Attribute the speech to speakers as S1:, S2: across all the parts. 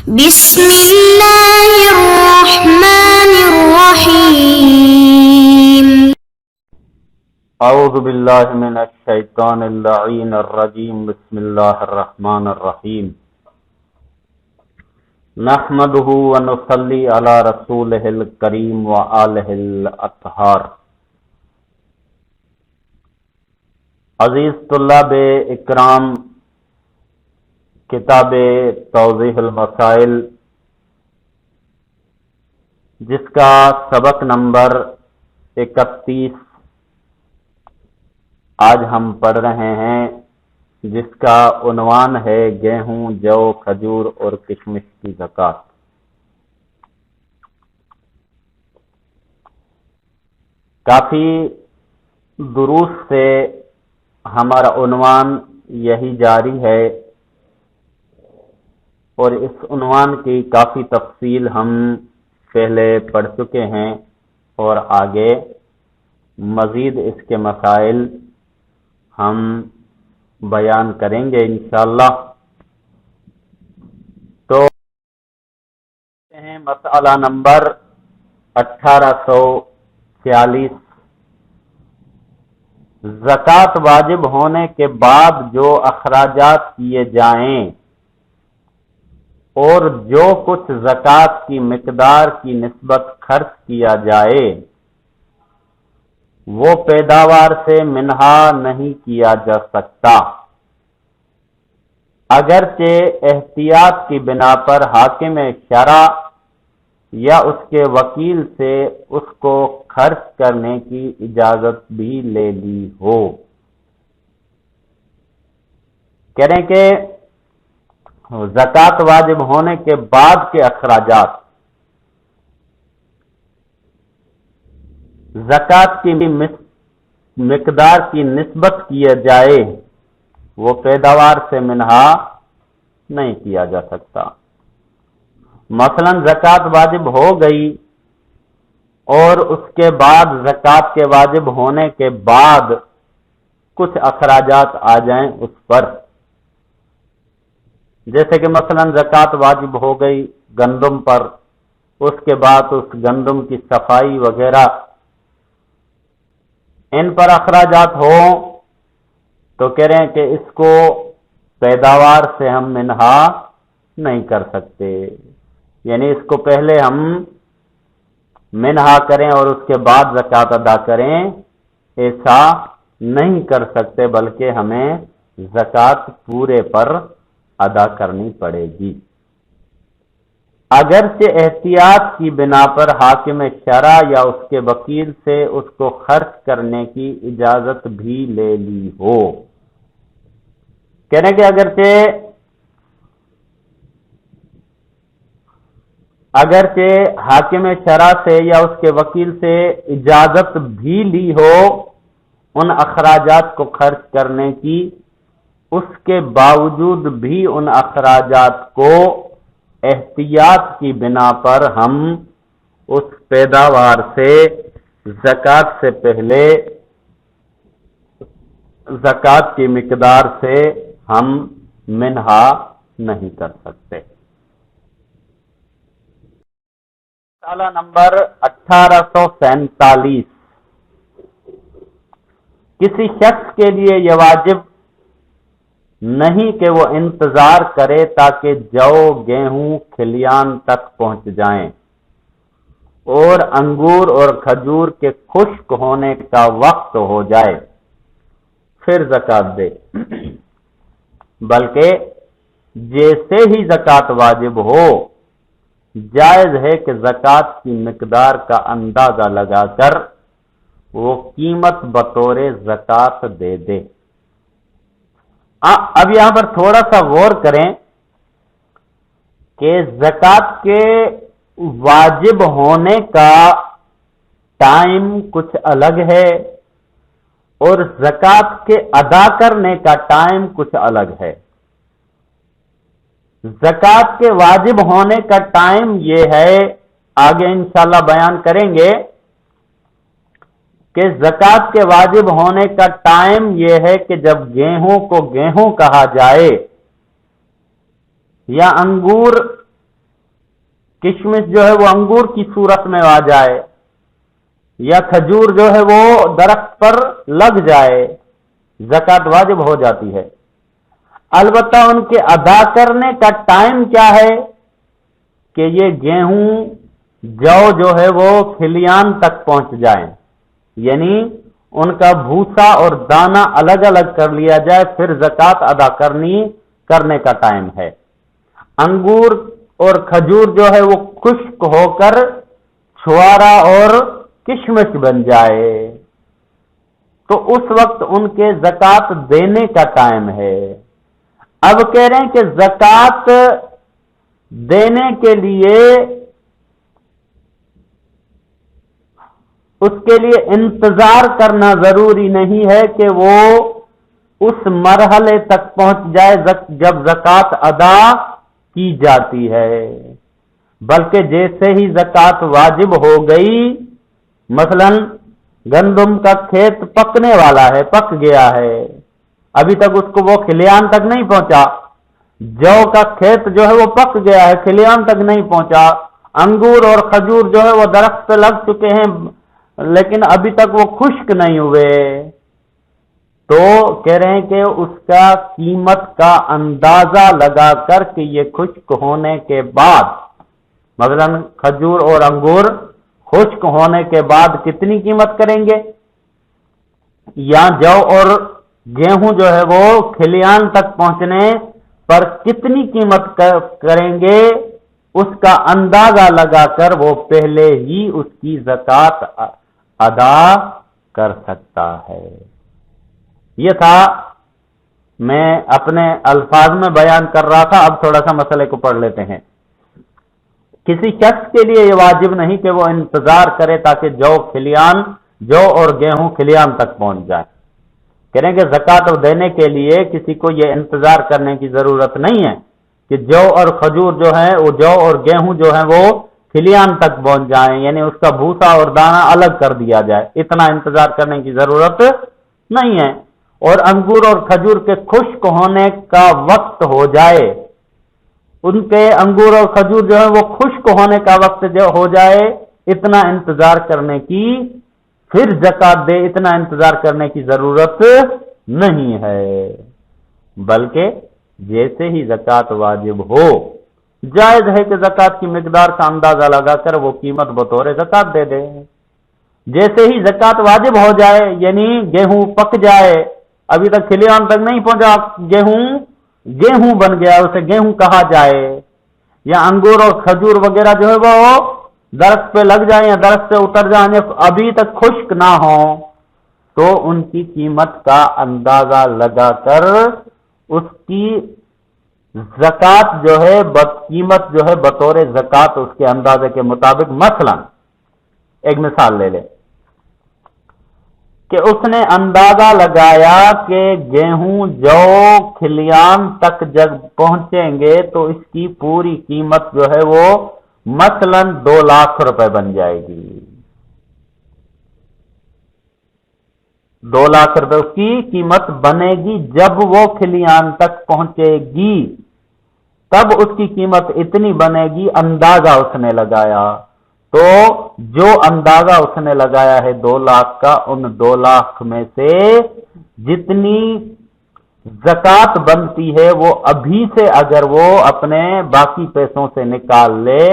S1: بسم اللہ الرحمن الرحیم
S2: اعوذ باللہ من الشیطان اللعین الرجیم بسم اللہ الرحمن الرحیم نحمدہ ونصلی علی رسولہ الکریم وآلہ الاطہار۔ عزیز طلاب اکرام، کتاب توضیح المسائل جس کا سبق نمبر 31 آج ہم پڑھ رہے ہیں، جس کا عنوان ہے گیہوں، جو، کھجور اور کشمش کی زکوٰۃ۔ کافی دروس سے ہمارا عنوان یہی جاری ہے اور اس عنوان کی کافی تفصیل ہم پہلے پڑھ چکے ہیں اور آگے مزید اس کے مسائل ہم بیان کریں گے انشاءاللہ۔ تو مسئلہ نمبر 1846، زکوٰۃ واجب ہونے کے بعد جو اخراجات کیے جائیں اور جو کچھ زکوٰۃ کی مقدار کی نسبت خرچ کیا جائے وہ پیداوار سے منہا نہیں کیا جا سکتا، اگرچہ احتیاط کی بنا پر حاکم شرع یا اس کے وکیل سے اس کو خرچ کرنے کی اجازت بھی لے لی ہو۔ کہہ رہے ہیں کہ زکوٰۃ واجب ہونے کے بعد کے اخراجات، زکوٰۃ کی مقدار کی نسبت کیے جائے وہ پیداوار سے منہا نہیں کیا جا سکتا۔ مثلا زکوٰۃ واجب ہو گئی اور اس کے بعد زکوٰۃ کے واجب ہونے کے بعد کچھ اخراجات آ جائیں اس پر، جیسے کہ مثلا زکوٰۃ واجب ہو گئی گندم پر، اس کے بعد اس گندم کی صفائی وغیرہ ان پر اخراجات ہوں تو کہہ رہے ہیں کہ اس کو پیداوار سے ہم منہا نہیں کر سکتے، یعنی اس کو پہلے ہم منہا کریں اور اس کے بعد زکوٰۃ ادا کریں، ایسا نہیں کر سکتے، بلکہ ہمیں زکوٰۃ پورے پر ادا کرنی پڑے گی، اگرچہ احتیاط کی بنا پر حاکم شرع یا اس کے وکیل سے اس کو خرچ کرنے کی اجازت بھی لے لی ہو۔ کہنے کہ اگرچہ حاکم شرع سے یا اس کے وکیل سے اجازت بھی لی ہو ان اخراجات کو خرچ کرنے کی، اس کے باوجود بھی ان اخراجات کو احتیاط کی بنا پر ہم اس پیداوار سے زکوٰۃ سے پہلے زکوٰۃ کی مقدار سے ہم منہا نہیں کر سکتے۔ مسئلہ نمبر 1847، کسی شخص کے لیے یہ واجب نہیں کہ وہ انتظار کرے تاکہ جو، گیہوں کھلیان تک پہنچ جائیں اور انگور اور کھجور کے خشک ہونے کا وقت ہو جائے پھر زکوٰۃ دے، بلکہ جیسے ہی زکوٰۃ واجب ہو جائز ہے کہ زکوٰۃ کی مقدار کا اندازہ لگا کر وہ قیمت بطور زکوٰۃ دے دے۔ اب یہاں پر تھوڑا سا غور کریں کہ زکوٰۃ کے واجب ہونے کا ٹائم کچھ الگ ہے اور زکوٰۃ کے ادا کرنے کا ٹائم کچھ الگ ہے۔ زکوٰۃ کے واجب ہونے کا ٹائم یہ ہے، آگے انشاءاللہ بیان کریں گے کہ زکوٰۃ کے واجب ہونے کا ٹائم یہ ہے کہ جب گیہوں کو گیہوں کہا جائے یا انگور کشمش جو ہے وہ انگور کی صورت میں آ جائے یا کھجور جو ہے وہ درخت پر لگ جائے، زکوٰۃ واجب ہو جاتی ہے۔ البتہ ان کے ادا کرنے کا ٹائم کیا ہے کہ یہ گیہوں جو ہے وہ کھلیان تک پہنچ جائیں، یعنی ان کا بھوسا اور دانہ الگ الگ کر لیا جائے، پھر زکوٰۃ ادا کرنے کا ٹائم ہے۔ انگور اور کھجور جو ہے وہ خشک ہو کر چھوارا اور کشمش بن جائے تو اس وقت ان کے زکوٰۃ دینے کا ٹائم ہے۔ اب کہہ رہے ہیں کہ زکوٰۃ دینے کے لیے اس کے لیے انتظار کرنا ضروری نہیں ہے کہ وہ اس مرحلے تک پہنچ جائے جب زکوٰۃ ادا کی جاتی ہے، بلکہ جیسے ہی زکوٰۃ واجب ہو گئی، مثلا گندم کا کھیت پکنے والا ہے، پک گیا ہے، ابھی تک اس کو وہ کھلیان تک نہیں پہنچا، جو کا کھیت جو ہے وہ پک گیا ہے، کھلیان تک نہیں پہنچا، انگور اور کھجور جو ہے وہ درخت پہ لگ چکے ہیں لیکن ابھی تک وہ خشک نہیں ہوئے، تو کہہ رہے ہیں کہ اس کا قیمت کا اندازہ لگا کر کہ یہ خشک ہونے کے بعد، مثلا کھجور اور انگور خشک ہونے کے بعد کتنی قیمت کریں گے، یا جو اور گیہوں جو ہے وہ کھلیان تک پہنچنے پر کتنی قیمت کریں گے، اس کا اندازہ لگا کر وہ پہلے ہی اس کی زکوٰۃ ادا کر سکتا ہے۔ یہ تھا، میں اپنے الفاظ میں بیان کر رہا تھا، اب تھوڑا سا مسئلے کو پڑھ لیتے ہیں۔ کسی شخص کے لیے یہ واجب نہیں کہ وہ انتظار کرے تاکہ جو اور گیہوں کھلیان تک پہنچ جائے۔ کہہ رہے ہیں کہ زکوٰۃ دینے کے لیے کسی کو یہ انتظار کرنے کی ضرورت نہیں ہے کہ جو اور کھجور جو ہے وہ جو اور گیہوں جو ہے وہ کھلیان تک پہنچ جائیں، یعنی اس کا بھوسا اور دانہ الگ کر دیا جائے، اتنا انتظار کرنے کی ضرورت نہیں ہے۔ اور انگور اور کھجور کے خشک ہونے کا وقت ہو جائے، ان کے انگور اور کھجور جو ہے وہ خشک ہونے کا وقت جو ہو جائے، اتنا انتظار کرنے کی، پھر زکوٰۃ دے، اتنا انتظار کرنے کی ضرورت نہیں ہے، بلکہ جیسے ہی زکوٰۃ واجب ہو، جائز ہے کہ زکوٰۃ کی مقدار کا اندازہ لگا کر وہ قیمت بطور زکوٰۃ دے دے۔ جیسے ہی زکوٰۃ واجب ہو جائے، یعنی گیہوں پک جائے، ابھی تک کھلیان تک نہیں پہنچا، گیہوں بن گیا، اسے گیہوں کہا جائے، یا انگور اور کھجور وغیرہ جو ہے وہ درخت پہ لگ جائیں یا درخت سے اتر جائیں، ابھی تک خشک نہ ہوں، تو ان کی قیمت کا اندازہ لگا کر اس کی زکوٰۃ جو ہے قیمت جو ہے بطور زکوٰۃ اس کے اندازے کے مطابق، مثلا ایک مثال لے لیں کہ اس نے اندازہ لگایا کہ گیہوں جو کھلیان تک جب پہنچیں گے تو اس کی پوری قیمت جو ہے وہ مثلا 2 لاکھ روپے بن جائے گی، 2 لاکھ روپے اس کی قیمت بنے گی جب وہ کھلیان تک پہنچے گی، تب اس کی قیمت اتنی بنے گی، اندازہ اس نے لگایا، تو جو اندازہ اس نے لگایا ہے 2 لاکھ کا، ان 2 لاکھ میں سے جتنی زکوٰۃ بنتی ہے وہ ابھی سے اگر وہ اپنے باقی پیسوں سے نکال لے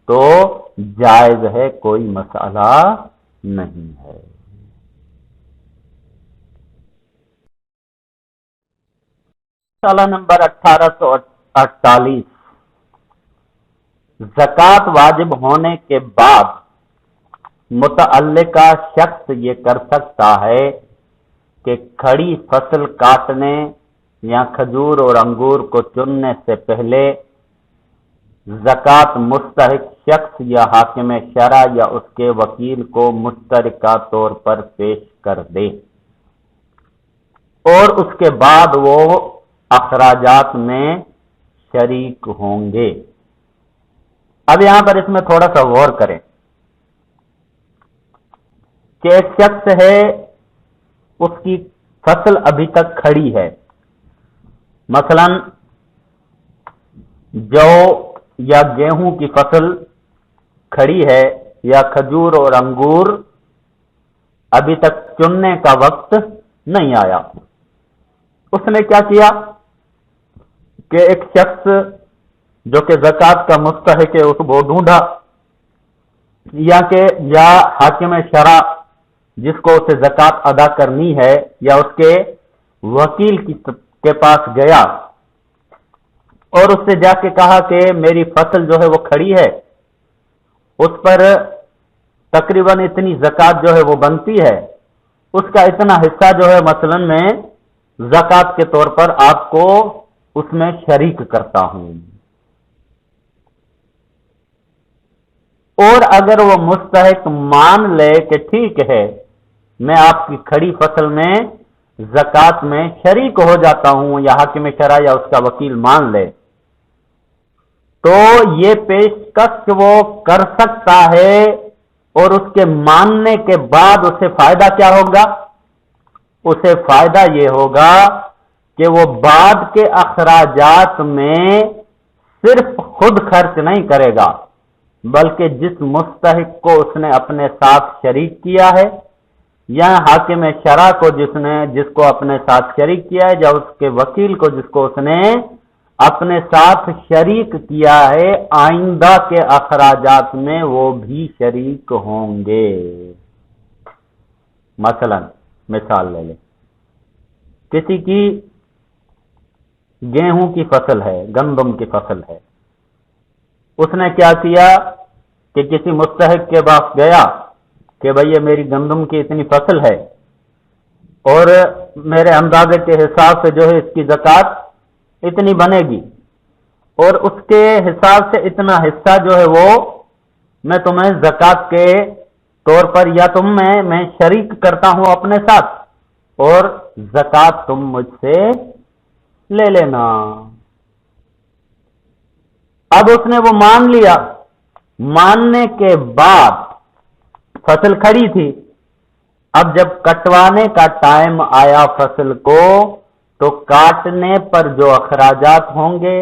S2: تو جائز ہے، کوئی مسئلہ نہیں ہے۔ مسئلہ نمبر 1848، زکوٰۃ واجب ہونے کے بعد متعلقہ شخص یہ کر سکتا ہے کہ کھڑی فصل کاٹنے یا کھجور اور انگور کو چننے سے پہلے زکوٰۃ مستحق شخص یا حاکم شرع یا اس کے وکیل کو مشترکہ طور پر پیش کر دے، اور اس کے بعد وہ اخراجات میں شریک ہوں گے۔ اب یہاں پر اس میں تھوڑا سا غور کریں کہ ایک شخص ہے، اس کی فصل ابھی تک کھڑی ہے، مثلا جو یا گیہوں کی فصل کھڑی ہے یا کھجور اور انگور ابھی تک چننے کا وقت نہیں آیا. اس نے کیا کیا کہ ایک شخص جو کہ زکوٰۃ کا مستحق ہے اس کو ڈھونڈا، یا حاکم شرع جس کو اسے زکوٰۃ ادا کرنی ہے یا اس کے وکیل کے پاس گیا اور اس سے جا کے کہا کہ میری فصل جو ہے وہ کھڑی ہے، اس پر تقریباً اتنی زکوٰۃ جو ہے وہ بنتی ہے، اس کا اتنا حصہ جو ہے مثلاً میں زکوٰۃ کے طور پر آپ کو اس میں شریک کرتا ہوں. اور اگر وہ مستحق مان لے کہ ٹھیک ہے میں آپ کی کھڑی فصل میں زکوٰۃ میں شریک ہو جاتا ہوں، یا حاکم شرع یا اس کا وکیل مان لے، تو یہ پیشکش وہ کر سکتا ہے. اور اس کے ماننے کے بعد اسے فائدہ کیا ہوگا؟ اسے فائدہ یہ ہوگا کہ وہ بعد کے اخراجات میں صرف خود خرچ نہیں کرے گا، بلکہ جس مستحق کو اس نے اپنے ساتھ شریک کیا ہے یا حاکم شرع کو جس کو اپنے ساتھ شریک کیا ہے، یا اس کے وکیل کو جس کو اس نے اپنے ساتھ شریک کیا ہے، آئندہ کے اخراجات میں وہ بھی شریک ہوں گے. مثلا مثال لے لیں، کسی کی گیہوں کی فصل ہے، گندم کی فصل ہے، اس نے کیا کیا کہ کسی مستحق کے پاس گیا کہ بھئی یہ میری گندم کی اتنی فصل ہے اور میرے اندازے کے حساب سے جو ہے اس کی زکوٰۃ اتنی بنے گی، اور اس کے حساب سے اتنا حصہ جو ہے وہ میں تمہیں زکوٰۃ کے طور پر یا میں شریک کرتا ہوں اپنے ساتھ، اور زکوٰۃ تم مجھ سے لے لینا. اب اس نے وہ مان لیا، ماننے کے بعد فصل کھڑی تھی، اب جب کٹوانے کا ٹائم آیا فصل کو، تو کاٹنے پر جو اخراجات ہوں گے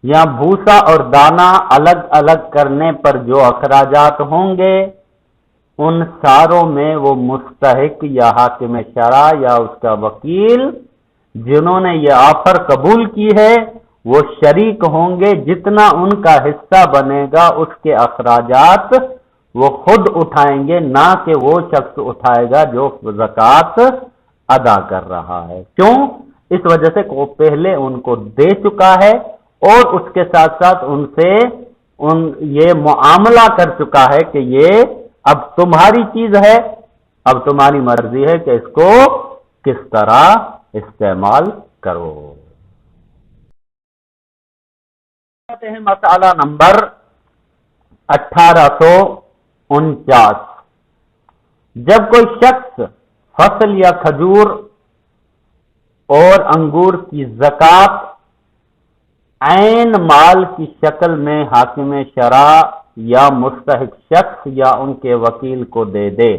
S2: یا بھوسا اور دانہ الگ الگ کرنے پر جو اخراجات ہوں گے، ان ساروں میں وہ مستحق یا حاکم شرع یا اس کا وکیل جنہوں نے یہ آفر قبول کی ہے وہ شریک ہوں گے. جتنا ان کا حصہ بنے گا اس کے اخراجات وہ خود اٹھائیں گے، نہ کہ وہ شخص اٹھائے گا جو زکوٰۃ ادا کر رہا ہے. کیوں؟ اس وجہ سے کہ وہ پہلے ان کو دے چکا ہے اور اس کے ساتھ ساتھ ان سے یہ معاملہ کر چکا ہے کہ یہ اب تمہاری چیز ہے، اب تمہاری مرضی ہے کہ اس کو کس طرح استعمال کرو. مسئلہ نمبر 1849. جب کوئی شخص فصل یا کھجور اور انگور کی زکوٰۃ عین مال کی شکل میں حاکم شرع یا مستحق شخص یا ان کے وکیل کو دے دے،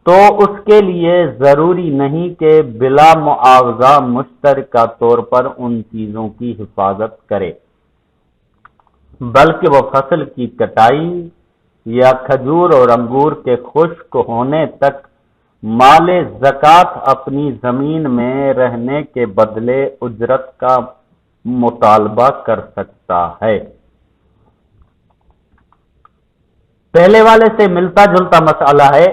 S2: تو اس کے لیے ضروری نہیں کہ بلا معاوضہ مشترکہ طور پر ان چیزوں کی حفاظت کرے، بلکہ وہ فصل کی کٹائی یا کھجور اور انگور کے خشک ہونے تک مال زکوٰۃ اپنی زمین میں رہنے کے بدلے اجرت کا مطالبہ کر سکتا ہے. پہلے والے سے ملتا جلتا مسئلہ ہے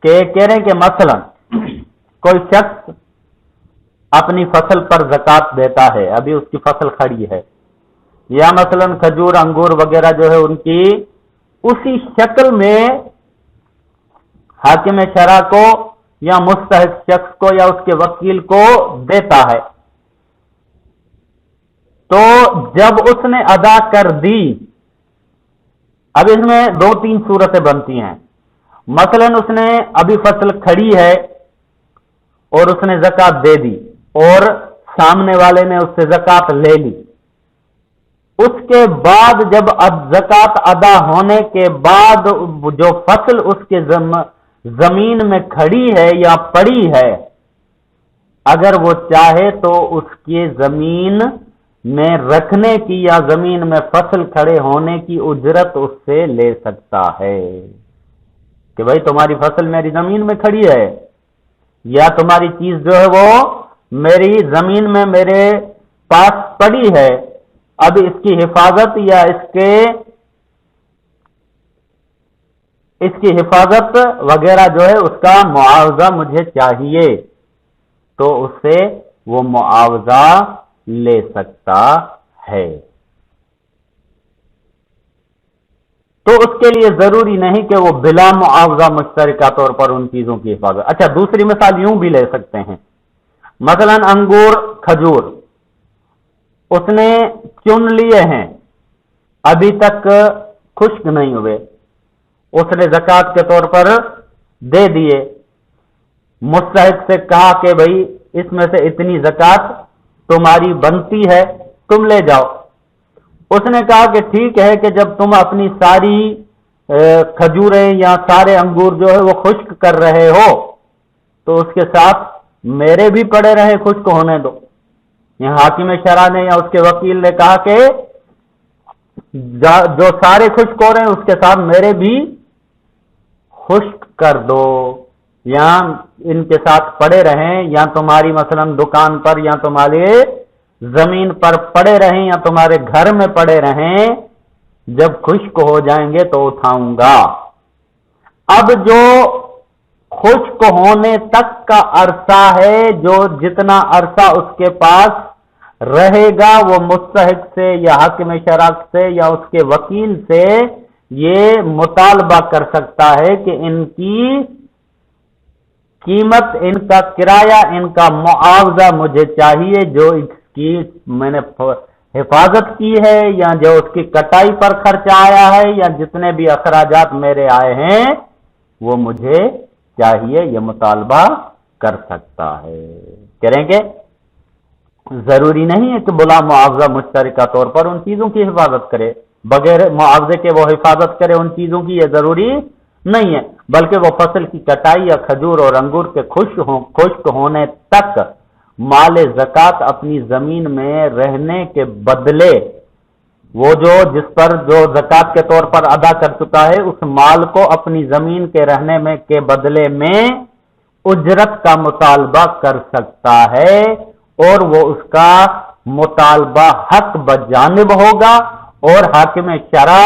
S2: کہ کہہ رہے ہیں کہ مثلا کوئی شخص اپنی فصل پر زکوٰۃ دیتا ہے، ابھی اس کی فصل کھڑی ہے، یا مثلا کھجور انگور وغیرہ جو ہے ان کی اسی شکل میں حاکم شرع کو یا مستحق شخص کو یا اس کے وکیل کو دیتا ہے. تو جب اس نے ادا کر دی، اب اس میں 2-3 صورتیں بنتی ہیں. مثلا اس نے ابھی فصل کھڑی ہے اور اس نے زکوٰۃ دے دی اور سامنے والے نے اس سے زکوٰۃ لے لی. اس کے بعد جب زکوٰۃ ادا ہونے کے بعد جو فصل اس کے زمین میں کھڑی ہے یا پڑی ہے، اگر وہ چاہے تو اس کی زمین میں رکھنے کی یا زمین میں فصل کھڑے ہونے کی اجرت اس سے لے سکتا ہے کہ بھائی تمہاری فصل میری زمین میں کھڑی ہے یا تمہاری چیز جو ہے وہ میری زمین میں میرے پاس پڑی ہے، اب اس کی حفاظت یا اس کی حفاظت وغیرہ جو ہے اس کا معاوضہ مجھے چاہیے، تو اس سے وہ معاوضہ لے سکتا ہے۔ تو اس کے لیے ضروری نہیں کہ وہ بلا معاوضہ مشترکہ طور پر ان چیزوں کی حفاظت۔ اچھا، دوسری مثال یوں بھی لے سکتے ہیں، مثلا انگور کھجور اس نے چن لیے ہیں، ابھی تک خشک نہیں ہوئے، اس نے زکوٰۃ کے طور پر دے دیے، مستحق سے کہا کہ بھئی اس میں سے اتنی زکوٰۃ تمہاری بنتی ہے، تم لے جاؤ۔ اس نے کہا کہ ٹھیک ہے کہ جب تم اپنی ساری کھجوریں یا سارے انگور جو ہے وہ خشک کر رہے ہو تو اس کے ساتھ میرے بھی پڑے رہے خشک ہونے دو۔ یہاں حاکم شرع نے یا اس کے وکیل نے کہا کہ جو سارے خشک ہو رہے ہیں اس کے ساتھ میرے بھی خشک کر دو، یا ان کے ساتھ پڑے رہیں، یا تمہاری مثلا دکان پر یا تمہارے زمین پر پڑے رہیں یا تمہارے گھر میں پڑے رہیں، جب خشک ہو جائیں گے تو اٹھاؤں گا۔ اب جو خشک ہونے تک کا عرصہ ہے، جو جتنا عرصہ اس کے پاس رہے گا، وہ مستحق سے یا حاکم شرع سے یا اس کے وکیل سے یہ مطالبہ کر سکتا ہے کہ ان کی قیمت، ان کا کرایہ، ان کا معاوضہ مجھے چاہیے، جو اس کی میں نے حفاظت کی ہے یا جو اس کی کٹائی پر خرچ آیا ہے یا جتنے بھی اخراجات میرے آئے ہیں وہ مجھے چاہیے، یہ مطالبہ کر سکتا ہے۔ کریں گے؟ ضروری نہیں ہے کہ بلا معاوضہ مشترکہ طور پر ان چیزوں کی حفاظت کرے، بغیر معاوضے کے وہ حفاظت کرے ان چیزوں کی، یہ ضروری نہیں ہے، بلکہ وہ فصل کی کٹائی یا کھجور اور انگور کے خشک ہونے تک مال زکوٰۃ اپنی زمین میں رہنے کے بدلے، وہ جس پر جو زکوٰۃ کے طور پر ادا کر چکا ہے، اس مال کو اپنی زمین کے رہنے میں کے بدلے میں اجرت کا مطالبہ کر سکتا ہے، اور وہ اس کا مطالبہ حق بجانب ہوگا، اور حاکم شرع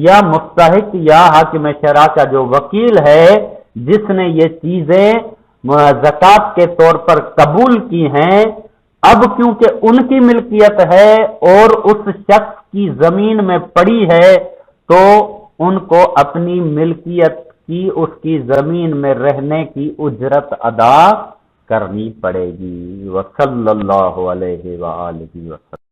S2: یا مستحق یا حاکم شرع کا جو وکیل ہے جس نے یہ چیزیں زکوٰۃ کے طور پر قبول کی ہیں، اب کیونکہ ان کی ملکیت ہے اور اس شخص کی زمین میں پڑی ہے، تو ان کو اپنی ملکیت کی اس کی زمین میں رہنے کی اجرت ادا کرنی پڑے گی۔ وصلی اللہ علیہ وآلہ وسلم۔